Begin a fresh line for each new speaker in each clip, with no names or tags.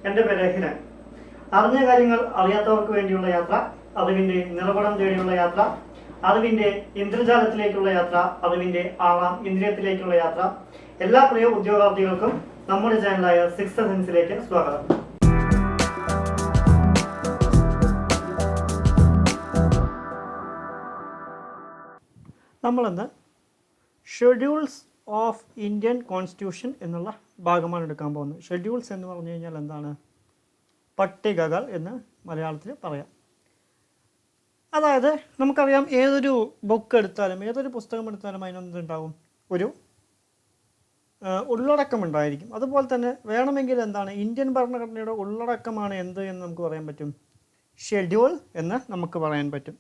എൻ്റെ പേര് ഹിരൻ. അറിഞ്ഞ കാര്യങ്ങൾ അറിയാത്തവർക്ക് വേണ്ടിയുള്ള യാത്ര, അറിവിൻ്റെ നിറകുടം തേടിയുള്ള യാത്ര, അറിവിൻ്റെ ഇന്ദ്രജാലത്തിലേക്കുള്ള യാത്ര, അറിവിൻ്റെ ആറാം ഇന്ദ്രിയത്തിലേക്കുള്ള യാത്ര. എല്ലാ പ്രിയ ഉദ്യോഗാർത്ഥികൾക്കും നമ്മുടെ ചാനലായ സിക്സ്ത് സെൻസിലേക്ക് സ്വാഗതം. നമ്മളിന്ന് ഷെഡ്യൂൾസ് ഓഫ് ഇന്ത്യൻ കോൺസ്റ്റിറ്റ്യൂഷൻ എന്നുള്ള ഭാഗമാണ് എടുക്കാൻ പോകുന്നത്. ഷെഡ്യൂൾസ് എന്ന് പറഞ്ഞു കഴിഞ്ഞാൽ എന്താണ്? പട്ടികകൾ എന്ന് മലയാളത്തിൽ പറയാം. അതായത് നമുക്കറിയാം, ഏതൊരു ബുക്ക് എടുത്താലും ഏതൊരു പുസ്തകം എടുത്താലും അതിനെന്തുണ്ടാവും? ഒരു ഉള്ളടക്കം ഉണ്ടായിരിക്കും. അതുപോലെ തന്നെ വേണമെങ്കിൽ എന്താണ്, ഇന്ത്യൻ ഭരണഘടനയുടെ ഉള്ളടക്കമാണ് എന്ത് എന്ന് നമുക്ക് പറയാൻ പറ്റും? ഷെഡ്യൂൾ എന്ന് നമുക്ക് പറയാൻ പറ്റും.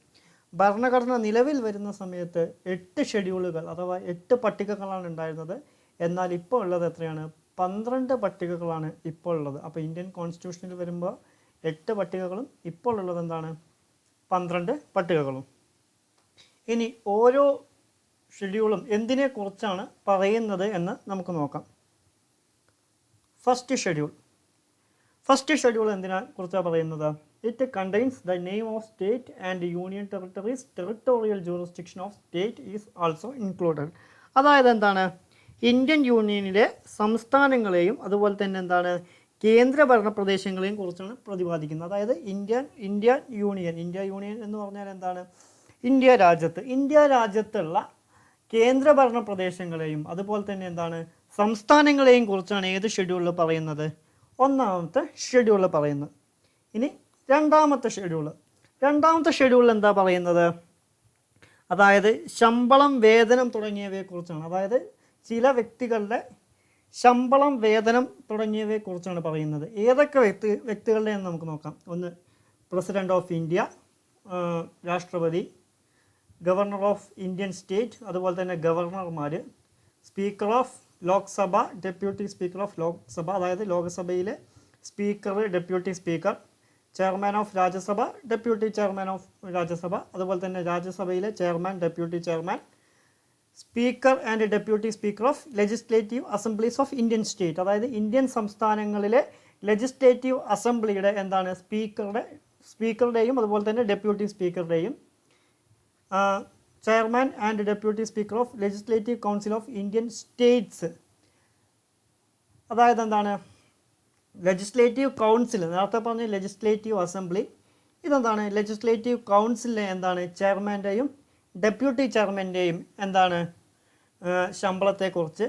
ഭരണഘടന നിലവിൽ വരുന്ന സമയത്ത് 8 ഷെഡ്യൂളുകൾ അഥവാ 8 പട്ടികകളാണ് ഉണ്ടായിരുന്നത്. എന്നാൽ ഇപ്പോൾ ഉള്ളത് എത്രയാണ്? 12 പട്ടികകളാണ് ഇപ്പോൾ ഉള്ളത്. അപ്പോൾ ഇന്ത്യൻ കോൺസ്റ്റിറ്റ്യൂഷനിൽ വരുമ്പോൾ 8 പട്ടികകളും ഇപ്പോൾ ഉള്ളത് എന്താണ്? 12 പട്ടികകളും. ഇനി ഓരോ ഷെഡ്യൂളും എന്തിനെക്കുറിച്ചാണ് പറയുന്നത് എന്ന് നമുക്ക് നോക്കാം. ഫസ്റ്റ് ഷെഡ്യൂൾ എന്തിനെ കുറിച്ചാണ് പറയുന്നത്? It contains the name of state and union territories. Territorial jurisdiction of state is also included. അതായത് എന്താണ്? ഇന്ത്യൻ യൂണിയനിലെ സംസ്ഥാനങ്ങളെയും അതുപോലെ തന്നെ എന്താണ്, കേന്ദ്രഭരണ പ്രദേശങ്ങളെയും കുറിച്ചാണ് പ്രതിപാദിക്കുന്നത്. അതായത് ഇന്ത്യ യൂണിയൻ എന്ന് പറഞ്ഞാൽ എന്താണ്? ഇന്ത്യ രാജ്യത്തുള്ള കേന്ദ്രഭരണ പ്രദേശങ്ങളെയും അതുപോലെ തന്നെ എന്താണ്, സംസ്ഥാനങ്ങളെയും കുറിച്ചാണ് ഏത് ഷെഡ്യൂളിൽ പറയുന്നത്? ഒന്നാമത്തെ ഷെഡ്യൂളിൽ പറയുന്നത്. ഇനി രണ്ടാമത്തെ ഷെഡ്യൂളിൽ എന്താ പറയുന്നത്? അതായത് ശമ്പളം, വേതനം തുടങ്ങിയവയെക്കുറിച്ചാണ്. അതായത് ചില വ്യക്തികളുടെ ശമ്പളം, വേതനം തുടങ്ങിയവയെക്കുറിച്ചാണ് പറയുന്നത്. ഏതൊക്കെ വ്യക്തികളുടെ എന്ന് നമുക്ക് നോക്കാം. ഒന്ന്, പ്രസിഡന്റ് ഓഫ് ഇന്ത്യ, രാഷ്ട്രപതി, ഗവർണർ ഓഫ് ഇന്ത്യൻ സ്റ്റേറ്റ്, അതുപോലെ തന്നെ ഗവർണർമാർ, speaker of Lok Sabha, deputy speaker of Lok Sabha, അതായത് ലോക്സഭയിലെ speaker, deputy speaker, chairman of Rajya Sabha, deputy chairman of Rajya Sabha, അതുപോലെ തന്നെ രാജ്യസഭയിലെ chairman, deputy chairman, speaker and deputy speaker of legislative assemblies of Indian state. അതായത് ഇന്ത്യൻ സംസ്ഥാനങ്ങളിലെ ലെജിസ്ലേറ്റീവ് അസംബ്ലിയുടെ എന്താണ്, സ്പീക്കറുടെയും അതുപോലെ തന്നെ ഡെപ്യൂട്ടി സ്പീക്കറുടെയും, chairman and deputy speaker of legislative council of Indian States. അതായത് എന്താണ്, ലെജിസ്ലേറ്റീവ് കൗൺസിൽ, നേരത്തെ പറഞ്ഞ ലെജിസ്ലേറ്റീവ് അസംബ്ലി, ഇതെന്താണ്, ലെജിസ്ലേറ്റീവ് കൗൺസിലിലെ എന്താണ്, ചെയർമാൻ്റെയും ഡെപ്യൂട്ടി ചെയർമാൻ്റെയും എന്താണ്, ശമ്പളത്തെക്കുറിച്ച്,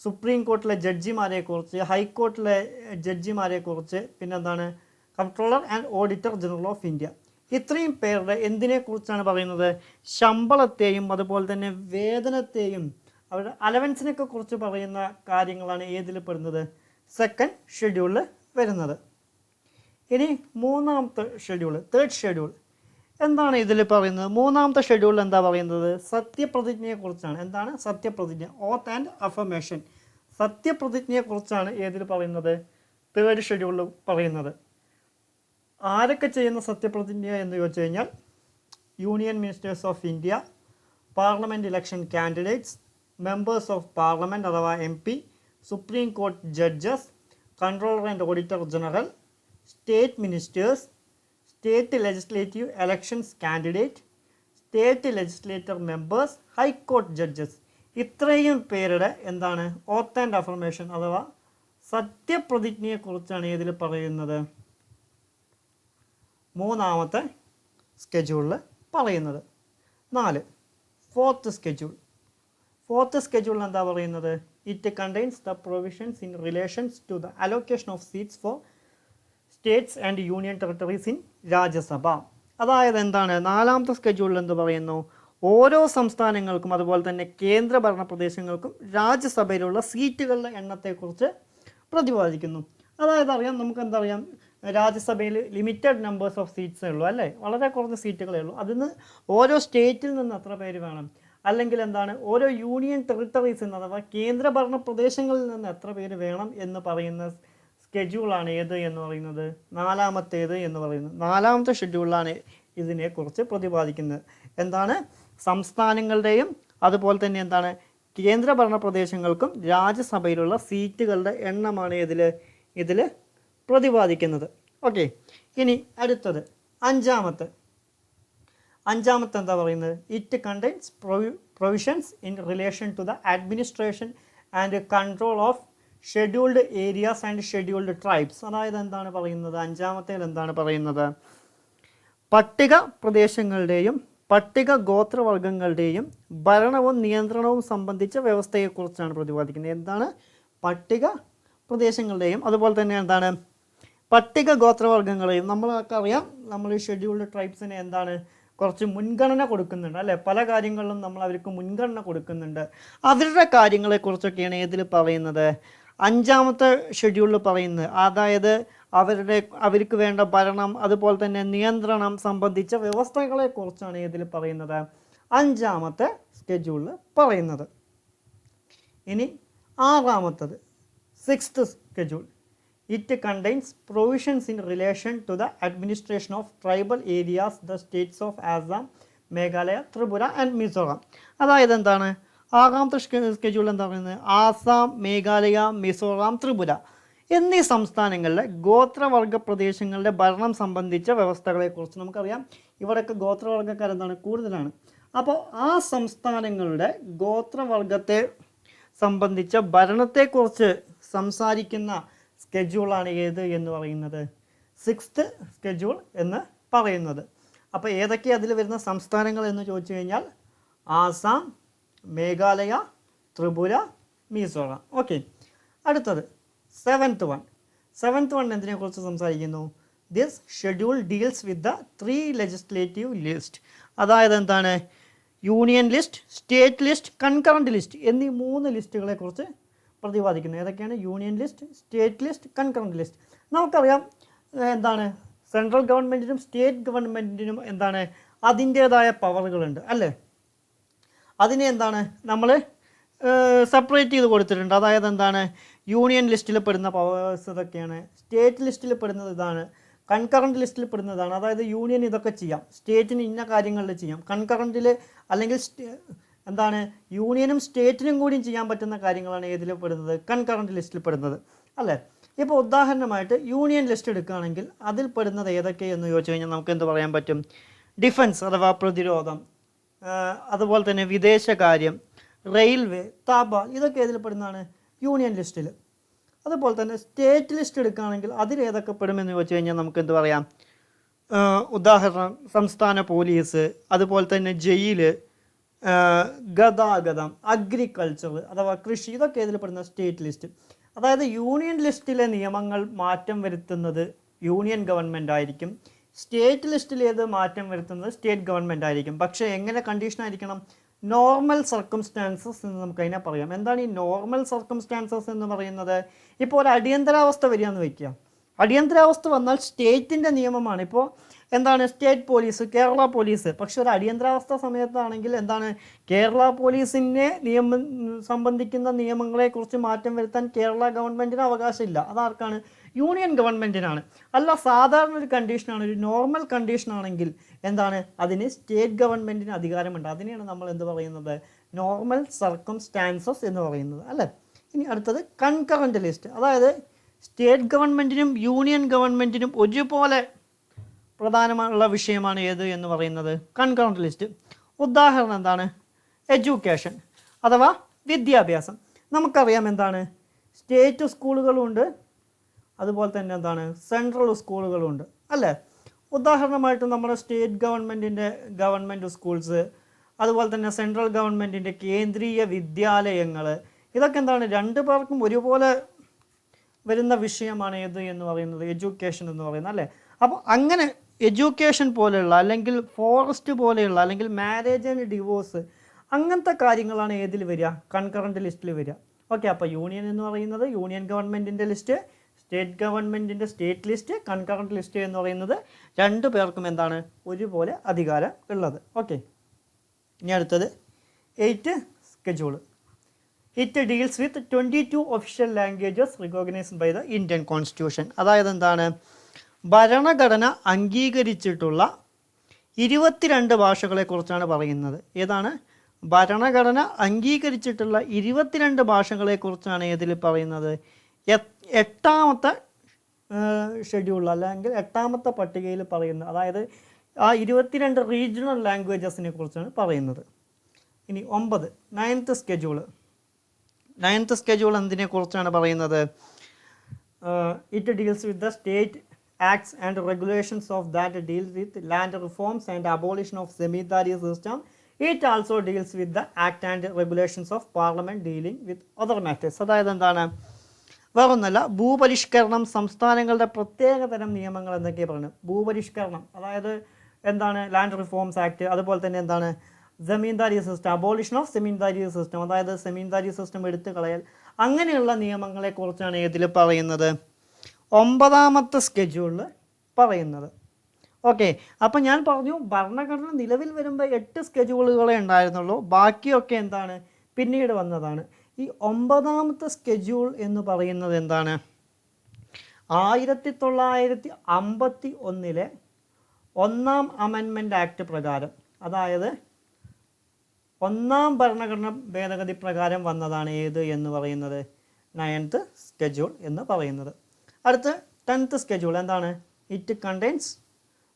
സുപ്രീം കോർട്ടിലെ ജഡ്ജിമാരെക്കുറിച്ച്, ഹൈക്കോർട്ടിലെ ജഡ്ജിമാരെക്കുറിച്ച്, പിന്നെന്താണ്, controller and auditor general of India. ഇത്രയും പേരുടെ എന്തിനെക്കുറിച്ചാണ് പറയുന്നത്? ശമ്പളത്തെയും അതുപോലെ തന്നെ വേതനത്തെയും അവരുടെ അലവൻസിനൊക്കെ കുറിച്ച് പറയുന്ന കാര്യങ്ങളാണ് ഏതിൽ പെടുന്നത്? സെക്കൻഡ് ഷെഡ്യൂളിൽ വരുന്നത്. ഇനി മൂന്നാമത്തെ ഷെഡ്യൂൾ, തേർഡ് ഷെഡ്യൂൾ, എന്താണ് ഇതിൽ പറയുന്നത്? മൂന്നാമത്തെ ഷെഡ്യൂളിൽ എന്താ പറയുന്നത്? സത്യപ്രതിജ്ഞയെക്കുറിച്ചാണ്. എന്താണ് സത്യപ്രതിജ്ഞ? ഓത്ത് ആൻഡ് അഫർമേഷൻ. സത്യപ്രതിജ്ഞയെക്കുറിച്ചാണ് ഏതിൽ പറയുന്നത്? തേർഡ് ഷെഡ്യൂളിൽ പറയുന്നത്. ആരൊക്കെ ചെയ്യുന്ന സത്യപ്രതിജ്ഞ എന്ന് ചോദിച്ചു കഴിഞ്ഞാൽ, union ministers of India, parliament election candidates, members of parliament അഥവാ MP, supreme court judges, controller and auditor general, state ministers, state legislative elections candidate, state legislator members, high court judges. ഇത്രയും പേരുടെ എന്താണ്, ഓത്ത് ആൻഡ് അഫർമേഷൻ അഥവാ സത്യപ്രതിജ്ഞയെക്കുറിച്ചാണ് ഏതിൽ പറയുന്നത്? മൂന്നാമത്തെ സ്കെഡ്യൂളിൽ പറയുന്നത്. 4, fourth സ്കെഡ്യൂളിൽ എന്താ പറയുന്നത്? It contains the provisions in relations to the allocation of seats for states and union territories in Rajya Sabha. അതായത് എന്താണ്, നാലാമത്തെ സ്കെഡ്യൂളിൽ എന്ത് പറയുന്നു? ഓരോ സംസ്ഥാനങ്ങൾക്കും അതുപോലെ തന്നെ കേന്ദ്രഭരണ പ്രദേശങ്ങൾക്കും രാജ്യസഭയിലുള്ള സീറ്റുകളുടെ എണ്ണത്തെക്കുറിച്ച് പ്രതിപാദിക്കുന്നു. അതായത് നമുക്കെന്തറിയാം, രാജ്യസഭയിൽ ലിമിറ്റഡ് നമ്പേഴ്സ് ഓഫ് സീറ്റ്സേ ഉള്ളൂ, അല്ലേ? വളരെ കുറഞ്ഞ സീറ്റുകളേ ഉള്ളൂ. അതിന് ഓരോ സ്റ്റേറ്റിൽ നിന്ന് എത്ര പേര് വേണം, അല്ലെങ്കിൽ എന്താണ്, ഓരോ യൂണിയൻ ടെറിട്ടറീസിൽ നിന്ന് അഥവാ കേന്ദ്രഭരണ പ്രദേശങ്ങളിൽ നിന്ന് എത്ര പേര് വേണം എന്ന് പറയുന്ന സ്കെഡ്യൂളാണ് ഏത് എന്ന് പറയുന്നത്? നാലാമത്തേത് എന്ന് പറയുന്നത്. നാലാമത്തെ ഷെഡ്യൂളിലാണ് ഇതിനെക്കുറിച്ച് പ്രതിപാദിക്കുന്നത്. എന്താണ്, സംസ്ഥാനങ്ങളുടെയും അതുപോലെ തന്നെ എന്താണ്, കേന്ദ്രഭരണ പ്രദേശങ്ങൾക്കും രാജ്യസഭയിലുള്ള സീറ്റുകളുടെ എണ്ണമാണ് ഇതിൽ പ്രതിപാദിക്കുന്നത്. ഓക്കെ, ഇനി അടുത്തത് അഞ്ചാമത്തെ എന്താ പറയുന്നത്? It contains provisions in relation to the administration and control of scheduled areas and scheduled tribes. അതായത് എന്താണ് പറയുന്നത്? അഞ്ചാമത്തേൽ എന്താണ് പറയുന്നത്? പട്ടിക പ്രദേശങ്ങളുടെയും പട്ടിക ഗോത്രവർഗങ്ങളുടെയും ഭരണവും നിയന്ത്രണവും സംബന്ധിച്ച വ്യവസ്ഥയെക്കുറിച്ചാണ് പ്രതിപാദിക്കുന്നത്. എന്താണ്? പട്ടിക പ്രദേശങ്ങളുടെയും അതുപോലെ തന്നെ എന്താണ് പട്ടിക ഗോത്രവർഗങ്ങളെയും. നമ്മളൊക്കെ അറിയാം, നമ്മൾ ഈ ഷെഡ്യൂൾഡ് ട്രൈബ്സിനെ എന്താണ് കുറച്ച് മുൻഗണന കൊടുക്കുന്നുണ്ട് അല്ലേ? പല കാര്യങ്ങളിലും നമ്മൾ അവർക്ക് മുൻഗണന കൊടുക്കുന്നുണ്ട്. അവരുടെ കാര്യങ്ങളെക്കുറിച്ചൊക്കെയാണ് ഏതിൽ പറയുന്നത്? അഞ്ചാമത്തെ ഷെഡ്യൂളിൽ പറയുന്നത്. അതായത് അവർക്ക് വേണ്ട ഭരണം അതുപോലെ തന്നെ നിയന്ത്രണം സംബന്ധിച്ച വ്യവസ്ഥകളെക്കുറിച്ചാണ് ഏതിൽ പറയുന്നത്? അഞ്ചാമത്തെ ഷെഡ്യൂളിൽ പറയുന്നത്. ഇനി ആറാമത്തത് sixth schedule. It contains provisions in relation to the administration of tribal areas the states of Assam, Meghalaya, Tripura and Mizoram. അതായത് എന്താണ് ആറാമത്തെ ഷെഡ്യൂൾ എന്താ പറയുന്നത്? ആസാം, മേഘാലയ, മിസോറാം, ത്രിപുര എന്നീ സംസ്ഥാനങ്ങളിലെ ഗോത്രവർഗ പ്രദേശങ്ങളുടെ ഭരണം സംബന്ധിച്ച വ്യവസ്ഥകളെക്കുറിച്ച് നമുക്കറിയാം. ഇവിടെയൊക്കെ ഗോത്രവർഗക്കാരെന്താണ് കൂടുതലാണ്. അപ്പോൾ ആ സംസ്ഥാനങ്ങളുടെ ഗോത്രവർഗത്തെ സംബന്ധിച്ച ഭരണത്തെക്കുറിച്ച് സംസാരിക്കുന്ന സ്കെഡ്യൂളാണ് ഏത് എന്ന് പറയുന്നത്? സിക്സ്ത് ഷെഡ്യൂൾ എന്ന് പറയുന്നത്. അപ്പോൾ ഏതൊക്കെയാണ് അതിൽ വരുന്ന സംസ്ഥാനങ്ങൾ എന്ന് ചോദിച്ചു കഴിഞ്ഞാൽ ആസാം, മേഘാലയ, ത്രിപുര, മിസോറാം. ഓക്കെ, അടുത്തത് സെവൻത്ത് വൺ എന്തിനെക്കുറിച്ച് സംസാരിക്കുന്നു? This schedule deals with the 3 legislative list. അതായത് എന്താണ്? Union list, state list, concurrent list എന്നീ 3 ലിസ്റ്റുകളെക്കുറിച്ച് പ്രതിപാദിക്കുന്നു. ഏതൊക്കെയാണ്? Union list, state list, concurrent list. നമുക്കറിയാം എന്താണ് സെൻട്രൽ ഗവൺമെൻറ്റിനും സ്റ്റേറ്റ് ഗവൺമെൻറ്റിനും എന്താണ് അതിൻ്റേതായ പവറുകളുണ്ട് അല്ലേ? അതിനെ എന്താണ് നമ്മൾ സെപ്പറേറ്റ് ചെയ്ത് കൊടുത്തിട്ടുണ്ട്. അതായത് എന്താണ് യൂണിയൻ ലിസ്റ്റിൽ പെടുന്ന പവേഴ്സ് ഇതൊക്കെയാണ്, സ്റ്റേറ്റ് ലിസ്റ്റിൽ പെടുന്നത് ഇതാണ്, കൺകറൻറ്റ് ലിസ്റ്റിൽ പെടുന്നതാണ്. അതായത് യൂണിയൻ ഇതൊക്കെ ചെയ്യാം, സ്റ്റേറ്റിന് ഇന്ന കാര്യങ്ങളിൽ ചെയ്യാം, കൺകറൻറ്റിൽ അല്ലെങ്കിൽ എന്താണ് യൂണിയനും സ്റ്റേറ്റിനും കൂടിയും ചെയ്യാൻ പറ്റുന്ന കാര്യങ്ങളാണ് ഏതിൽ പെടുന്നത്? കൺകറൻറ്റ് ലിസ്റ്റിൽ പെടുന്നത് അല്ലേ? ഇപ്പോൾ ഉദാഹരണമായിട്ട് യൂണിയൻ ലിസ്റ്റ് എടുക്കുകയാണെങ്കിൽ അതിൽ പെടുന്നത് ഏതൊക്കെ എന്ന് ചോദിച്ചു കഴിഞ്ഞാൽ നമുക്ക് എന്ത് പറയാൻ പറ്റും? ഡിഫൻസ് അഥവാ പ്രതിരോധം, അതുപോലെ തന്നെ വിദേശകാര്യം, റെയിൽവേ, തപാൽ, ഇതൊക്കെ ഏതിൽ പെടുന്നതാണ്? യൂണിയൻ ലിസ്റ്റിൽ. അതുപോലെ തന്നെ സ്റ്റേറ്റ് ലിസ്റ്റ് എടുക്കുകയാണെങ്കിൽ അതിൽ ഏതൊക്കെ പെടുമെന്ന് ചോദിച്ചു കഴിഞ്ഞാൽ നമുക്ക് എന്ത് പറയാം? ഉദാഹരണം സംസ്ഥാന പോലീസ്, അതുപോലെ തന്നെ ജയില്, ഗതാഗതം, അഗ്രികൾച്ചർ അഥവാ കൃഷി, ഇതൊക്കെ ഏതിൽ പെടുന്ന? State list. അതായത് യൂണിയൻ ലിസ്റ്റിലെ നിയമങ്ങൾ മാറ്റം വരുത്തുന്നത് യൂണിയൻ ഗവൺമെൻറ് ആയിരിക്കും, സ്റ്റേറ്റ് ലിസ്റ്റിൽ ഏത് മാറ്റം വരുത്തുന്നത് സ്റ്റേറ്റ് ഗവൺമെൻറ് ആയിരിക്കും. പക്ഷേ എങ്ങനെ കണ്ടീഷൻ ആയിരിക്കണം? നോർമൽ സർക്കംസ്റ്റാൻസസ് എന്ന് നമുക്കതിനെ പറയാം. എന്താണ് ഈ നോർമൽ സർക്കംസ്റ്റാൻസസ് എന്ന് പറയുന്നത്? ഇപ്പോൾ ഒരു അടിയന്തരാവസ്ഥ വരികയെന്ന് വയ്ക്കുക. അടിയന്തരാവസ്ഥ വന്നാൽ സ്റ്റേറ്റിൻ്റെ നിയമമാണ്. ഇപ്പോൾ എന്താണ് സ്റ്റേറ്റ് പോലീസ്, കേരള പോലീസ്. പക്ഷെ ഒരു അടിയന്തരാവസ്ഥ സമയത്താണെങ്കിൽ എന്താണ് കേരള പോലീസിനെ സംബന്ധിക്കുന്ന നിയമങ്ങളെക്കുറിച്ച് മാറ്റം വരുത്താൻ കേരള ഗവൺമെൻറ്റിന് അവകാശമില്ല. അതാർക്കാണ്? യൂണിയൻ ഗവൺമെൻറ്റിനാണ്. അല്ല, സാധാരണ ഒരു കണ്ടീഷനാണ്, ഒരു നോർമൽ കണ്ടീഷനാണെങ്കിൽ എന്താണ് അതിന് സ്റ്റേറ്റ് ഗവൺമെൻറ്റിന് അധികാരമുണ്ട്. അതിനെയാണ് നമ്മൾ എന്ത് പറയുന്നത്? നോർമൽ സർക്കംസ്റ്റാൻസസ് എന്ന് പറയുന്നത് അല്ലേ? ഇനി അടുത്തത് കൺകറൻറ്റ് ലിസ്റ്റ്. അതായത് സ്റ്റേറ്റ് ഗവൺമെൻറ്റിനും യൂണിയൻ ഗവൺമെൻറ്റിനും ഒരുപോലെ പ്രധാനമുള്ള വിഷയമാണ് ഏത് എന്ന് പറയുന്നത്? Concurrent list. ഉദാഹരണം എന്താണ്? എഡ്യൂക്കേഷൻ അഥവാ വിദ്യാഭ്യാസം. നമുക്കറിയാം എന്താണ് സ്റ്റേറ്റ് സ്കൂളുകളുണ്ട്, അതുപോലെ തന്നെ എന്താണ് സെൻട്രൽ സ്കൂളുകളുണ്ട് അല്ലേ? ഉദാഹരണമായിട്ട് നമ്മുടെ സ്റ്റേറ്റ് ഗവൺമെൻറ് സ്കൂൾസ്, അതുപോലെ തന്നെ സെൻട്രൽ ഗവൺമെൻറ്റിൻ്റെ കേന്ദ്രീയ വിദ്യാലയങ്ങൾ, ഇതൊക്കെ എന്താണ് രണ്ടു പേർക്കും ഒരുപോലെ വരുന്ന വിഷയമാണ് ഏത് എന്ന് പറയുന്നത്? എഡ്യൂക്കേഷൻ എന്ന് പറയുന്നത് അല്ലേ? അപ്പോൾ അങ്ങനെ എഡ്യൂക്കേഷൻ പോലെയുള്ള അല്ലെങ്കിൽ ഫോറസ്റ്റ് പോലെയുള്ള അല്ലെങ്കിൽ മാരേജ് ആൻഡ് ഡിവോഴ്സ് അങ്ങനത്തെ കാര്യങ്ങളാണ് ഏതിൽ വരിക? കൺകറൻറ്റ് ലിസ്റ്റിൽ വരിക. ഓക്കെ, അപ്പോൾ യൂണിയൻ എന്ന് പറയുന്നത് യൂണിയൻ ഗവൺമെൻറ്റിൻ്റെ ലിസ്റ്റ്, സ്റ്റേറ്റ് ഗവൺമെൻറ്റിൻ്റെ സ്റ്റേറ്റ് ലിസ്റ്റ്, കൺകറൻറ്റ് ലിസ്റ്റ് എന്ന് പറയുന്നത് രണ്ടു പേർക്കും എന്താണ് ഒരുപോലെ അധികാരം ഉള്ളത്. ഓക്കെ, ഇനി അടുത്തത് 8 schedule. It deals with 22 official languages recognised by the Indian constitution. അതായത് എന്താണ് ഭരണഘടന അംഗീകരിച്ചിട്ടുള്ള 22 ഭാഷകളെക്കുറിച്ചാണ് പറയുന്നത്. ഏതാണ്? ഭരണഘടന അംഗീകരിച്ചിട്ടുള്ള 22 ഭാഷകളെക്കുറിച്ചാണ് ഏതിൽ പറയുന്നത്? 8ാമത്തെ ഷെഡ്യൂളിൽ അല്ലെങ്കിൽ 8ാമത്തെ പട്ടികയിൽ പറയുന്ന, അതായത് ആ 22 റീജിയണൽ ലാംഗ്വേജസിനെ കുറിച്ചാണ് പറയുന്നത്. ഇനി 9 നയൻത്ത് സ്കെഡ്യൂൾ എന്തിനെ കുറിച്ചാണ് പറയുന്നത്? It deals with the state acts and regulations of that deals with land reforms and abolition of zamindari system. It also deals with the act and regulations of parliament dealing with other matters. അതായത് എന്താണ്? വേറൊന്നല്ല, ഭൂപരിഷ്കരണം, സംസ്ഥാനങ്ങളുടെ പ്രത്യേക തരം നിയമങ്ങൾ എന്നൊക്കെ പറഞ്ഞു. ഭൂപരിഷ്കരണം അതായത് എന്താണ്? ലാൻഡ് റിഫോംസ് ആക്ട്, അതുപോലെ തന്നെ എന്താണ്? Zamindari system, abolition of zamindari system, അതായത് സെമീൻദാരി സിസ്റ്റം എടുത്തു കളയൽ, അങ്ങനെയുള്ള നിയമങ്ങളെക്കുറിച്ചാണ് ഇതിൽ പറയുന്നത്, 9ാമത്തെ സ്കെഡ്യൂളിൽ പറയുന്നത്. ഓക്കെ, അപ്പം ഞാൻ പറഞ്ഞു ഭരണഘടന നിലവിൽ വരുമ്പോൾ 8 സ്കെഡ്യൂളുകളെ ഉണ്ടായിരുന്നുള്ളൂ, ബാക്കിയൊക്കെ എന്താണ്? പിന്നീട് വന്നതാണ്. ഈ 9ാമത്തെ സ്കെഡ്യൂൾ എന്ന് പറയുന്നത് എന്താണ്? 1951 1ാം അമെൻമെൻറ്റ് ആക്ട് പ്രകാരം, അതായത് 1ാം ഭരണഘടന ഭേദഗതി പ്രകാരം വന്നതാണ് ഏത് എന്ന് പറയുന്നത്? 9th സ്കെഡ്യൂൾ എന്ന് പറയുന്നത്. അടുത്ത് 10th സ്കെഡ്യൂൾ എന്താണ്? It contains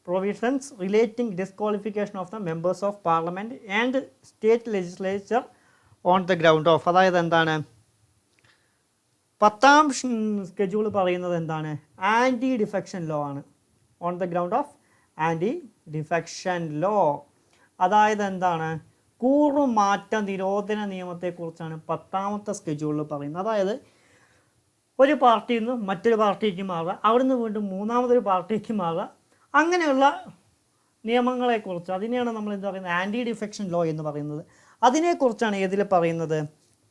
provisions relating disqualification of the members of parliament and state legislature on the ground of, അതായത് എന്താണ്? 10ാം സ്കെഡ്യൂൾ പറയുന്നത് എന്താണ്? ആൻറ്റി ഡിഫെക്ഷൻ ലോ ആണ്. On the ground of anti defection law, അതായത് എന്താണ്? കൂറുമാറ്റ നിരോധന നിയമത്തെക്കുറിച്ചാണ് 10ാമത്തെ സ്കെഡ്യൂളിൽ പറയുന്നത്. അതായത് ഒരു പാർട്ടിയിൽ നിന്ന് മറ്റൊരു പാർട്ടിക്ക് മാറുക, അവിടുന്ന് വീണ്ടും 3ാമതൊരു പാർട്ടിക്ക് മാറുക, അങ്ങനെയുള്ള നിയമങ്ങളെക്കുറിച്ച്, അതിനെയാണ് നമ്മൾ എന്താ പറയുന്നത്? ആൻറ്റി ഡിഫെക്ഷൻ ലോ എന്ന് പറയുന്നത്. അതിനെക്കുറിച്ചാണ് ഏതിൽ പറയുന്നത്?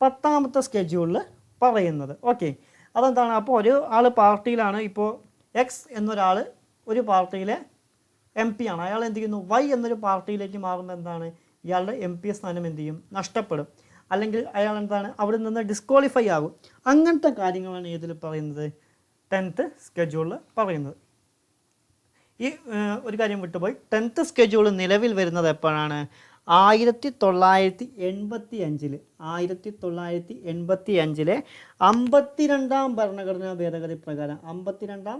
10ാമത്തെ സ്കെഡ്യൂളിൽ പറയുന്നത്. ഓക്കെ, അതെന്താണ്? അപ്പോൾ ഒരു ആൾ പാർട്ടിയിലാണ്, ഇപ്പോൾ എക്സ് എന്നൊരാൾ ഒരു പാർട്ടിയിലെ MP ആണ്, അയാൾ എന്ത് ചെയ്യുന്നു? Y എന്നൊരു പാർട്ടിയിലേക്ക് മാറുമ്പോൾ എന്താണ്? ഇയാളുടെ MP സ്ഥാനം എന്ത് ചെയ്യും? നഷ്ടപ്പെടും, അല്ലെങ്കിൽ അയാൾ എന്താണ്? അവിടെ നിന്ന് ഡിസ്ക്വാളിഫൈ ആകും. അങ്ങനത്തെ കാര്യങ്ങളാണ് ഏതിൽ പറയുന്നത്? 10th സ്കെഡ്യൂളിൽ പറയുന്നത്. ഈ ഒരു കാര്യം വിട്ടുപോയി, 10th സ്കെഡ്യൂൾ നിലവിൽ വരുന്നത് എപ്പോഴാണ്? 1985 52ാം ഭരണഘടനാ ഭേദഗതി പ്രകാരം, 52ാം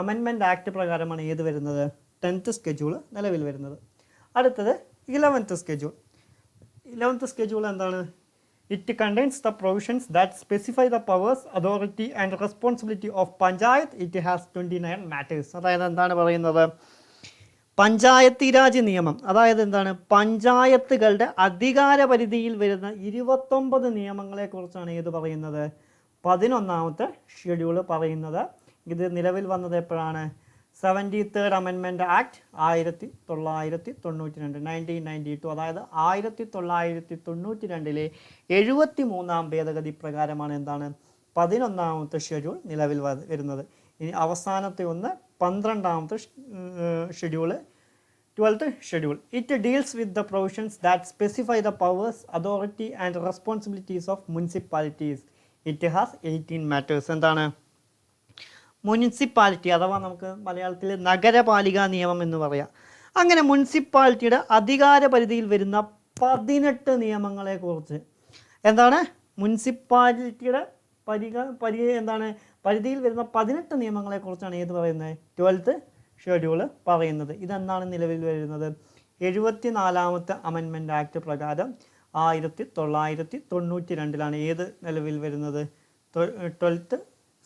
അമെൻമെൻറ്റ് ആക്ട് പ്രകാരമാണ് ഏത് വരുന്നത്? 10th സ്കെഡ്യൂൾ നിലവിൽ വരുന്നത്. അടുത്തത് 11th സ്കെഡ്യൂൾ. 11th സ്കെഡ്യൂൾ എന്താണ്? It contains the provisions that specify the powers, authority and responsibility of panchayat. It has 29 matters. അതായത് എന്താണ് പറയുന്നത്? പഞ്ചായത്തി രാജ് നിയമം, അതായത് എന്താണ്? പഞ്ചായത്തുകളുടെ അധികാര പരിധിയിൽ വരുന്ന 29 നിയമങ്ങളെക്കുറിച്ചാണ് ഏത് പറയുന്നത്? 11ാമത്തെ ഷെഡ്യൂൾ പറയുന്നത്. ഇത് നിലവിൽ വന്നത് എപ്പോഴാണ്? 73rd അമെൻമെൻറ്റ് ആക്ട് 1992, അതായത് 1992 73ാം ഭേദഗതി പ്രകാരമാണ് എന്താണ്? 11ാമത്തെ ഷെഡ്യൂൾ നിലവിൽ വരുന്നത്. ഇനി അവസാനത്തെ ഒന്ന് 12ാമത്തെ schedule, 12th schedule. It deals with the provisions that specify the powers, authority and responsibilities of municipalities. It has 18 matters. എന്താണ്? മുനിസിപ്പാലിറ്റി അഥവാ നമുക്ക് മലയാളത്തിൽ നഗരപാലികാ നിയമം എന്ന് പറയാം. അങ്ങനെ മുനിസിപ്പാലിറ്റിയുടെ അധികാര പരിധിയിൽ വരുന്ന 18 നിയമങ്ങളെക്കുറിച്ച് എന്താണ്? മുനിസിപ്പാലിറ്റിയുടെ എന്താണ് പരിധിയിൽ വരുന്ന 18 നിയമങ്ങളെക്കുറിച്ചാണ് ഏത് പറയുന്നത്? 12th ഷെഡ്യൂൾ പറയുന്നത്. ഇതെന്നാണ് നിലവിൽ വരുന്നത്? 74ാമത്തെ അമെൻമെൻറ്റ് ആക്ട് പ്രകാരം 1992 ഏത് നിലവിൽ വരുന്നത്? 12th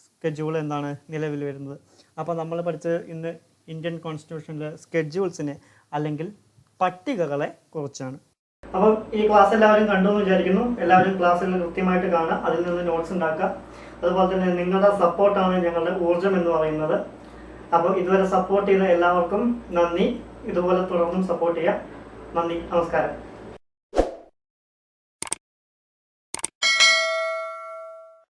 സ്കെഡ്യൂൾ എന്താണ് നിലവിൽ വരുന്നത്. അപ്പോൾ നമ്മൾ പഠിച്ചത് ഇന്ന് ഇന്ത്യൻ കോൺസ്റ്റിറ്റ്യൂഷനിലെ സ്കെഡ്യൂൾസിനെ അല്ലെങ്കിൽ പട്ടികകളെ കുറിച്ചാണ്. അപ്പം ഈ ക്ലാസ് എല്ലാവരും കണ്ടു എന്ന് വിചാരിക്കുന്നു. എല്ലാവരും ക്ലാസ്സിൽ കൃത്യമായിട്ട് കാണുക, അതിൽ നിന്ന് നോട്ട്സ് ഉണ്ടാക്കുക. അതുപോലെ തന്നെ നിങ്ങളുടെ സപ്പോർട്ടാണ് ഞങ്ങളുടെ ഊർജ്ജം എന്ന് പറയുന്നത്. അപ്പോൾ ഇതുവരെ സപ്പോർട്ട് ചെയ്ത എല്ലാവർക്കും നന്ദി. ഇതുപോലെ തുടർന്നും സപ്പോർട്ട് ചെയ്യുക. നന്ദി, നമസ്കാരം.